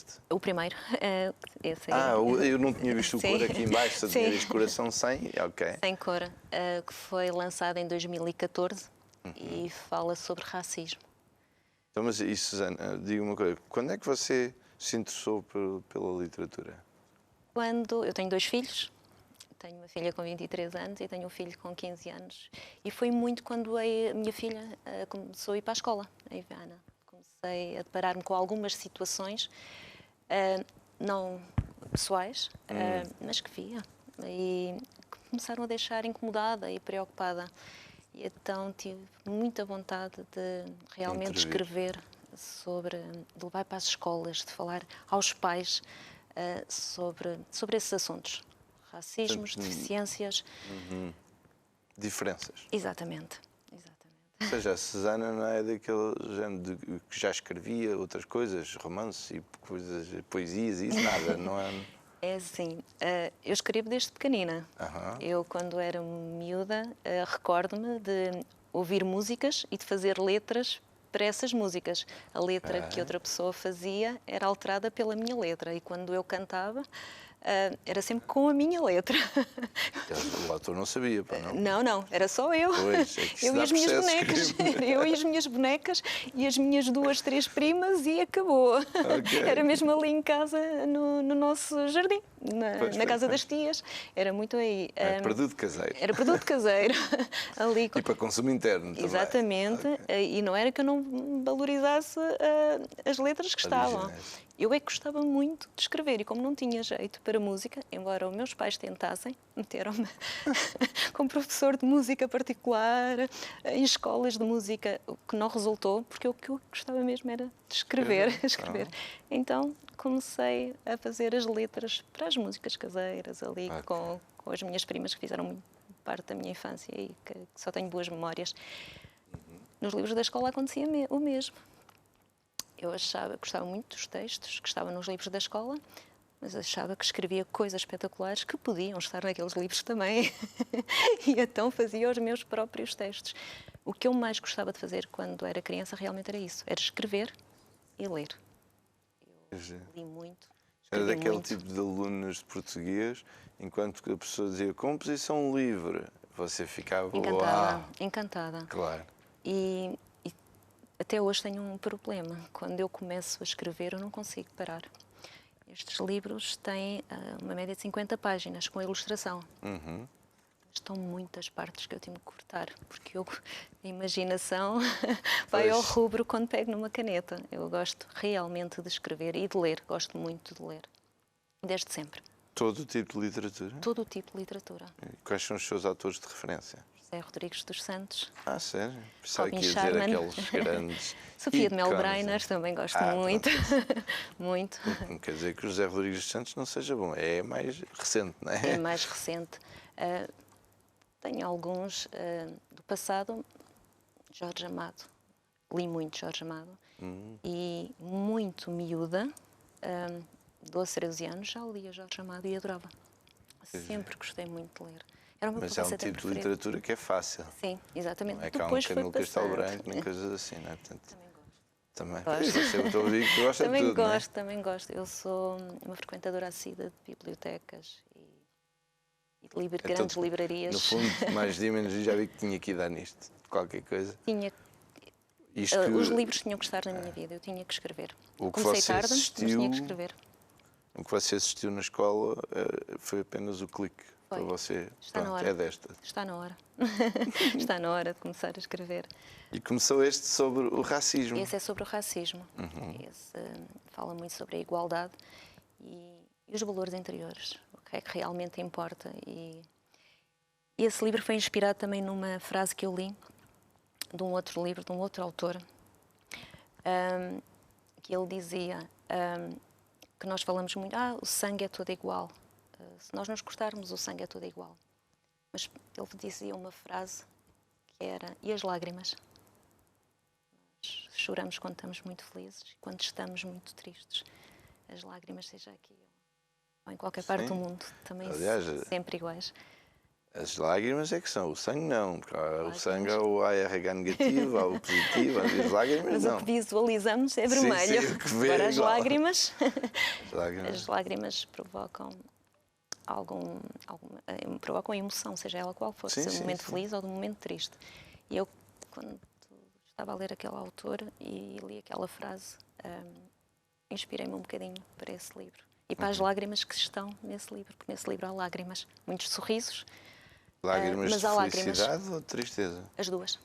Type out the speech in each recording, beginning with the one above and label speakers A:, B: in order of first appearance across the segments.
A: este?
B: O primeiro. Esse aí.
A: Eu não tinha visto o
B: Sim.
A: cor aqui em baixo,
B: Sim.
A: diz Coração Sem, ok.
B: Sem cor, que foi lançado em 2014 e fala sobre racismo.
A: Então, mas e Susana, diga uma coisa, quando é que você se interessou pela literatura?
B: Quando eu tenho 2 filhos, tenho uma filha com 23 anos e tenho um filho com 15 anos. E foi muito quando a minha filha começou a ir para a escola, a Ivana. Comecei a deparar-me com algumas situações, não pessoais, mas que via. E começaram a deixar incomodada e preocupada. E então tive muita vontade de realmente escrever sobre, de levar para as escolas, de falar aos pais sobre esses assuntos. Racismos, deficiências.
A: Diferenças.
B: Exatamente.
A: Ou seja, a Susana não é daquele género que já escrevia outras coisas, romances e coisas, poesias e isso, nada, não é?
B: É assim, eu escrevo desde pequenina. Eu, quando era miúda, recordo-me de ouvir músicas e de fazer letras para essas músicas. A letra que outra pessoa fazia era alterada pela minha letra e quando eu cantava era sempre com a minha letra.
A: O autor não sabia, pá, não?
B: Não, era só eu.
A: Pois, é que
B: Eu e as minhas bonecas. Eu e as minhas bonecas e as minhas 2, 3 primas e acabou.
A: Okay.
B: Era mesmo ali em casa, no nosso jardim, na casa das tias. Era muito aí.
A: Produto caseiro.
B: Era produto caseiro. Ali.
A: E para consumo interno também.
B: Exatamente. Okay. E não era que eu não valorizasse as letras que estavam. Eu é que gostava muito de escrever e como não tinha jeito para música, embora os meus pais tentassem, meteram-me como professor de música particular, em escolas de música, o que não resultou, porque o que eu gostava mesmo era de escrever. Então comecei a fazer as letras para as músicas caseiras ali, com as minhas primas que fizeram muito parte da minha infância e que só tenho boas memórias. Nos livros da escola acontecia o mesmo. Eu gostava muito dos textos que estavam nos livros da escola, mas achava que escrevia coisas espetaculares que podiam estar naqueles livros também. E então fazia os meus próprios textos. O que eu mais gostava de fazer quando era criança realmente era isso, era escrever e ler. Eu li muito.
A: Era daquele tipo de alunos de português, enquanto que a pessoa dizia composição livre, você ficava...
B: Encantada.
A: Claro.
B: E até hoje tenho um problema. Quando eu começo a escrever, eu não consigo parar. Estes livros têm uma média de 50 páginas, com a ilustração. Estão muitas partes que eu tenho que cortar, porque a imaginação vai ao rubro quando pego numa caneta. Eu gosto realmente de escrever e de ler. Gosto muito de ler. Desde sempre.
A: Todo o tipo de literatura?
B: Todo o tipo de literatura.
A: E quais são os seus autores de referência?
B: José Rodrigues dos Santos.
A: Sério? Pensava que ia dizer
B: Sharman.
A: aqueles grandes...
B: Sofia de Mel Brainer, também gosto muito. Muito.
A: Não quer dizer que o José Rodrigues dos Santos não seja bom. É mais recente, não é?
B: É mais recente. Tenho alguns do passado. Jorge Amado. Li muito Jorge Amado. E muito miúda, 12, 13 anos, já lia Jorge Amado e adorava. Sempre gostei muito de ler.
A: Mas é um tipo de literatura que é fácil.
B: Sim, exatamente.
A: Não é cá um Camilo Castelo Branco, nem coisas assim, não é?
B: Portanto,
A: também gosto. Eu estou a ouvir que gosta de tudo, não é?
B: Também gosto. Eu sou uma frequentadora assídua de bibliotecas e de grandes livrarias.
A: No fundo, mais dia menos dia, já vi que tinha que ir dar nisto, qualquer coisa.
B: Os livros tinham que estar na minha vida, eu tinha que escrever. Comecei tarde, mas tinha que escrever.
A: O que você assistiu na escola foi apenas o clique para você.
B: Está na hora.
A: É desta.
B: Está na hora. Está na hora de começar a escrever.
A: E começou este sobre o racismo.
B: Esse é sobre o racismo. Esse fala muito sobre a igualdade e os valores interiores. O que é que realmente importa. E esse livro foi inspirado também numa frase que eu li de um outro livro, de um outro autor, que ele dizia que nós falamos muito, o sangue é todo igual. Se nós nos cortarmos, o sangue é todo igual. Mas ele dizia uma frase que era, e as lágrimas? Nós choramos quando estamos muito felizes e quando estamos muito tristes. As lágrimas, seja aqui ou em qualquer parte do mundo, também sempre iguais.
A: As lágrimas é que são, o sangue não, porque o sangue é o ARH negativo, há o positivo, as lágrimas
B: Mas
A: não.
B: o que visualizamos é
A: Sim,
B: vermelho.
A: sim, o que vê é
B: Agora as
A: igual.
B: lágrimas,
A: As lágrimas.
B: as lágrimas provocam provocam emoção, seja ela qual for,
A: Sim,
B: se é um
A: sim,
B: momento
A: sim.
B: feliz ou de um momento triste. E eu, quando estava a ler aquele autor e li aquela frase, inspirei-me um bocadinho para esse livro. E para as lágrimas que estão nesse livro, porque nesse livro há lágrimas, muitos sorrisos,
A: Lágrimas
B: mas
A: de
B: há lágrimas.
A: felicidade ou de tristeza?
B: As duas.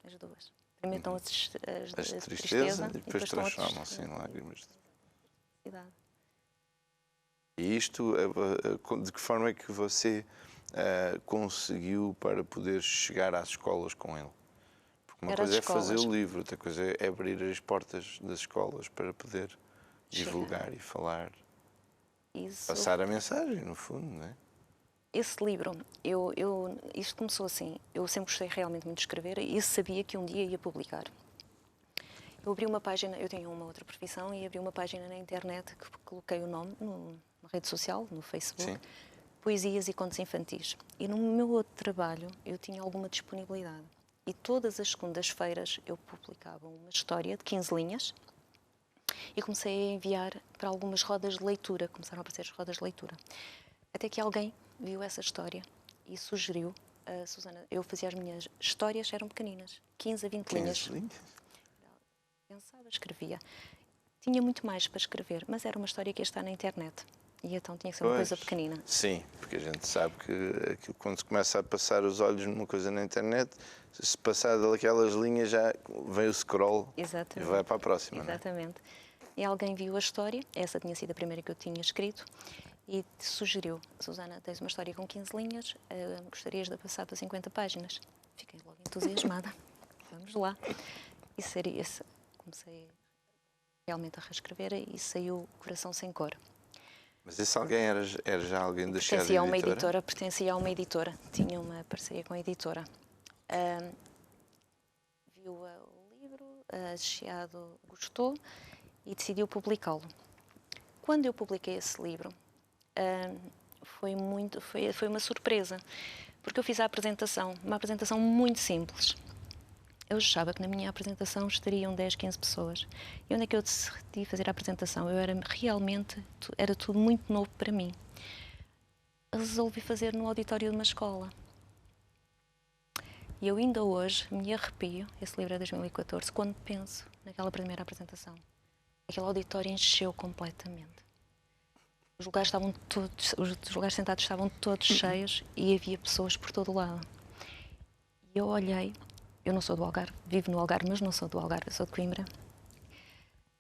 B: As duas. Primeiro estão
A: As de
B: de
A: tristeza e depois
B: estão as
A: transformam-se em lágrimas.
B: de felicidade.
A: E isto, de que forma é que você conseguiu para poder chegar às escolas com ele? Porque uma
B: Era
A: coisa é
B: às
A: fazer
B: escolas.
A: o livro, outra coisa é abrir as portas das escolas para poder divulgar e falar,
B: Isso,
A: passar a mensagem, no fundo, não é?
B: esse livro, isto começou assim. Eu sempre gostei realmente muito de escrever e sabia que um dia ia publicar. Eu abri uma página, eu tinha uma outra profissão e abri uma página na internet que coloquei o nome na rede social, no Facebook,
A: Sim.
B: Poesias e Contos Infantis. E no meu outro trabalho eu tinha alguma disponibilidade. E todas as segundas-feiras eu publicava uma história de 15 linhas e comecei a enviar para algumas rodas de leitura. Começaram a aparecer as rodas de leitura. Até que alguém viu essa história e sugeriu, Susana, eu fazia as minhas histórias, eram pequeninas, 15 a 20 linhas.
A: 15 linhas?
B: Pensava, escrevia. Tinha muito mais para escrever, mas era uma história que ia estar na internet. E então tinha que ser uma coisa pequenina.
A: Sim, porque a gente sabe que aquilo, quando se começa a passar os olhos numa coisa na internet, se passar daquelas linhas já vem o scroll.
B: Exatamente.
A: E vai para a próxima.
B: Exatamente. E alguém viu a história, essa tinha sido a primeira que eu tinha escrito, e sugeriu: Susana, tens uma história com 15 linhas, gostarias de passar para 50 páginas? Fiquei logo entusiasmada. Vamos lá. E comecei realmente a reescrever e saiu Coração Sem Cor.
A: Mas esse alguém era já alguém da Chiado
B: Pertencia a uma
A: Editora?
B: editora, pertencia a uma editora. Tinha uma parceria com a editora. Viu o livro, a Chiado gostou e decidiu publicá-lo. Quando eu publiquei esse livro, foi uma surpresa, porque eu fiz a apresentação, uma apresentação muito simples. Eu achava que na minha apresentação estariam 10, 15 pessoas. E onde é que eu decidi fazer a apresentação? Era tudo muito novo para mim. Resolvi fazer no auditório de uma escola. E eu ainda hoje me arrepio, esse livro é de 2014, quando penso naquela primeira apresentação. Aquele auditório encheu completamente. Os lugares sentados estavam todos cheios e havia pessoas por todo o lado. E eu olhei. Eu não sou do Algarve, vivo no Algarve, mas não sou do Algarve, eu sou de Coimbra.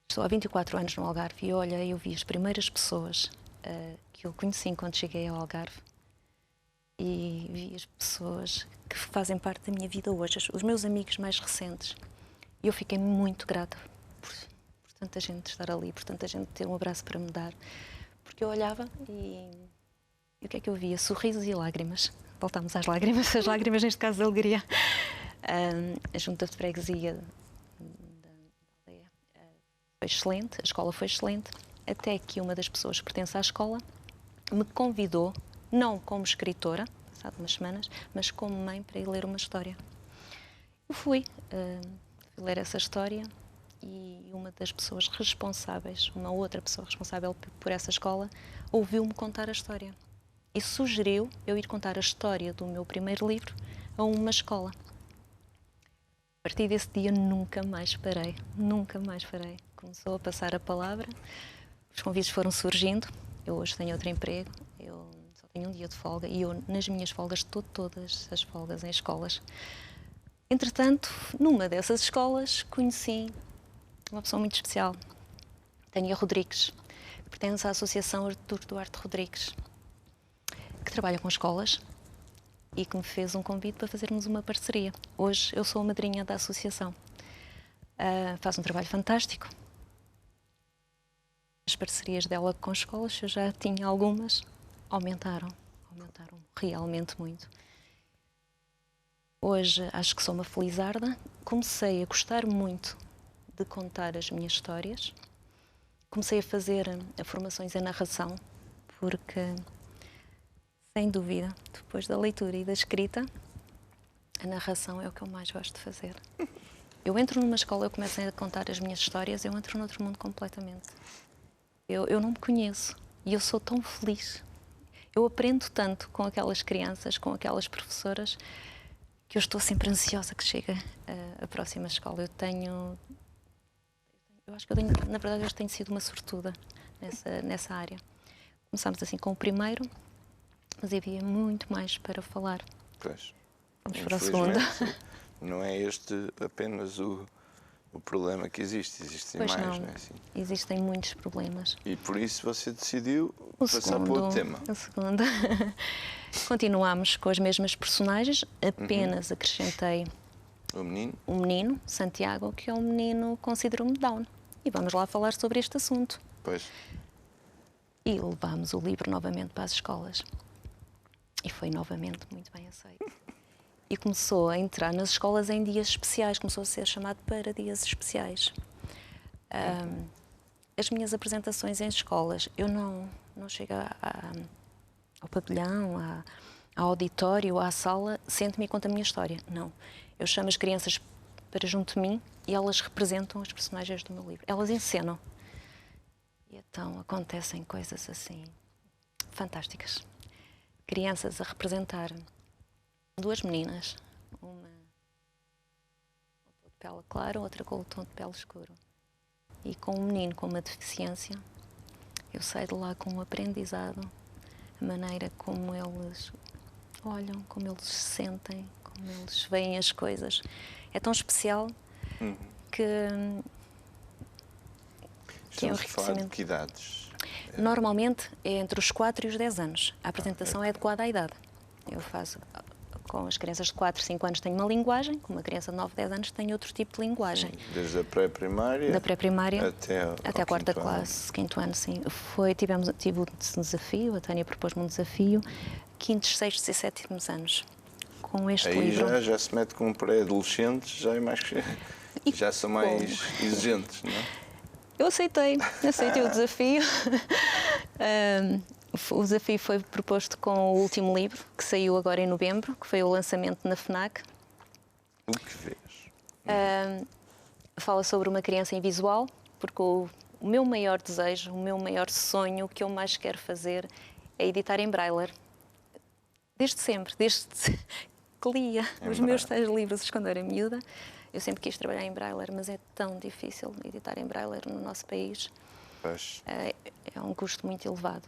B: Estou há 24 anos no Algarve e eu vi as primeiras pessoas que eu conheci quando cheguei ao Algarve e vi as pessoas que fazem parte da minha vida hoje, os meus amigos mais recentes. E eu fiquei muito grata por tanta gente estar ali, por tanta gente ter um abraço para me dar. Porque eu olhava e o que é que eu via? Sorrisos e lágrimas. Voltámos às lágrimas, as lágrimas neste caso de alegria. A junta de freguesia da aldeia foi excelente, a escola foi excelente, até que uma das pessoas que pertence à escola me convidou, não como escritora, passado umas semanas, mas como mãe para ir ler uma história. Eu fui ler essa história e uma das pessoas responsáveis, uma outra pessoa responsável por essa escola, ouviu-me contar a história e sugeriu eu ir contar a história do meu primeiro livro a uma escola. A partir desse dia nunca mais parei. Começou a passar a palavra, os convites foram surgindo. Eu hoje tenho outro emprego, eu só tenho um dia de folga e eu nas minhas folgas estou todas as folgas em escolas. Entretanto, numa dessas escolas conheci uma pessoa muito especial, Tânia Rodrigues, que pertence à Associação Artur Duarte Rodrigues, que trabalha com escolas e que me fez um convite para fazermos uma parceria. Hoje eu sou a madrinha da associação. Faz um trabalho fantástico. As parcerias dela com escolas, eu já tinha algumas, aumentaram realmente muito. Hoje acho que sou uma felizarda. Comecei a gostar muito de contar as minhas histórias. Comecei a fazer formações em narração, porque Sem dúvida. Depois da leitura e da escrita, a narração é o que eu mais gosto de fazer. Eu entro numa escola, eu começo a contar as minhas histórias, eu entro noutro mundo completamente. Eu não me conheço e eu sou tão feliz. Eu aprendo tanto com aquelas crianças, com aquelas professoras, que eu estou sempre ansiosa que chegue a próxima escola. Eu acho que na verdade, eu tenho sido uma sortuda nessa área. Começámos assim com o primeiro, mas havia muito mais para falar.
A: Pois.
B: Vamos para o segundo.
A: Não é este apenas o problema que existe, existem
B: Pois
A: mais,
B: não.
A: não é assim?
B: Existem muitos problemas.
A: E por isso você decidiu passar para outro tema.
B: O segundo. Continuámos com as mesmas personagens, apenas acrescentei
A: O menino?
B: um menino, Santiago, que é um menino com síndrome de Down. E vamos lá falar sobre este assunto.
A: Pois.
B: E levámos o livro novamente para as escolas. E foi novamente muito bem aceito. E começou a entrar nas escolas em dias especiais, começou a ser chamado para dias especiais. As minhas apresentações em escolas, eu não chego ao pavilhão, ao auditório, à sala, sento-me e conto a minha história. Não. Eu chamo as crianças para junto de mim e elas representam os personagens do meu livro. Elas encenam. E então acontecem coisas assim fantásticas. Crianças a representar duas meninas, uma com o tom de pele claro, outra com o tom de pele escuro. E com um menino com uma deficiência, eu saio de lá com um aprendizado, a maneira como eles olham, como eles se sentem, como eles veem as coisas. É tão especial que é um
A: Estamos a falar de
B: enriquecimento.
A: que idades?
B: Normalmente é entre os 4 e os 10 anos. A apresentação é adequada à idade. Eu faço com as crianças de 4, 5 anos tenho uma linguagem, com uma criança de 9, 10 anos tem outro tipo de linguagem.
A: Desde a pré-primária?
B: Da pré-primária
A: até
B: a quarta
A: quinto
B: classe, quinto ano, sim. Tive um desafio, a Tânia propôs-me um desafio, quintos, sextos e sétimos anos, com este
A: Aí
B: livro.
A: já se mete com pré-adolescentes, já é mais já são mais exigentes, não é?
B: Eu aceitei o desafio. O desafio foi proposto com o último livro, que saiu agora em novembro, que foi o lançamento na FNAC.
A: O que vês?
B: Fala sobre uma criança invisual, porque o meu maior desejo, o meu maior sonho, o que eu mais quero fazer é editar em braille. Desde sempre, desde que lia os meus 6 livros quando era miúda, eu sempre quis trabalhar em braille, mas é tão difícil editar em braille no nosso país.
A: Pois.
B: É um custo muito elevado.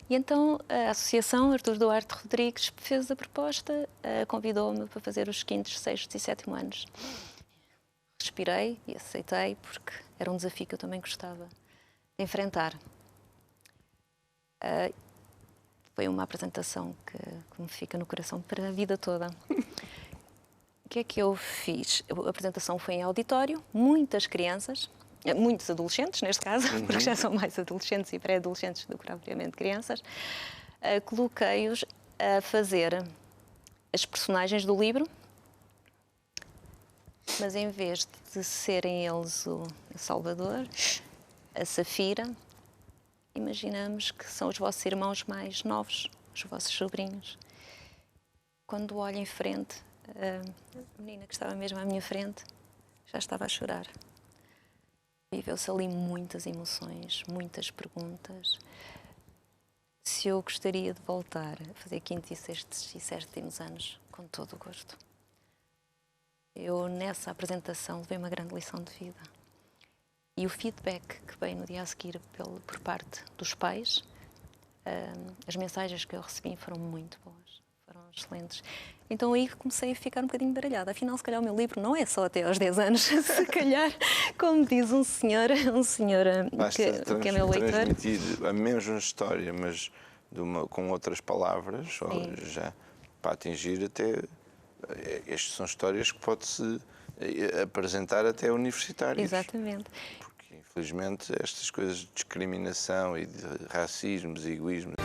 B: E então a Associação Artur Duarte Rodrigues fez a proposta, convidou-me para fazer os quintos, sextos e sétimos anos. Respirei e aceitei, porque era um desafio que eu também gostava de enfrentar. Foi uma apresentação que me fica no coração para a vida toda. O que é que eu fiz? A apresentação foi em auditório, muitas crianças, muitos adolescentes, neste caso, porque já são mais adolescentes e pré-adolescentes do que propriamente crianças. Coloquei-os a fazer as personagens do livro, mas em vez de serem eles o Salvador, a Safira, imaginamos que são os vossos irmãos mais novos, os vossos sobrinhos. Quando olho em frente, a menina que estava mesmo à minha frente já estava a chorar. Viveu-se ali muitas emoções, muitas perguntas. Se eu gostaria de voltar a fazer quinto e sextos e sétimos anos, com todo o gosto. Eu, nessa apresentação, levei uma grande lição de vida. E o feedback que veio no dia a seguir por parte dos pais, as mensagens que eu recebi foram muito boas, foram excelentes. Então aí comecei a ficar um bocadinho baralhada. Afinal, se calhar o meu livro não é só até aos 10 anos, se calhar, como diz um senhor que é meu leitor.
A: Transmitir a mesma história, mas com outras palavras, já para atingir até... Estas são histórias que pode-se apresentar até universitários.
B: Exatamente.
A: Porque, infelizmente, estas coisas de discriminação e de racismos e egoísmos...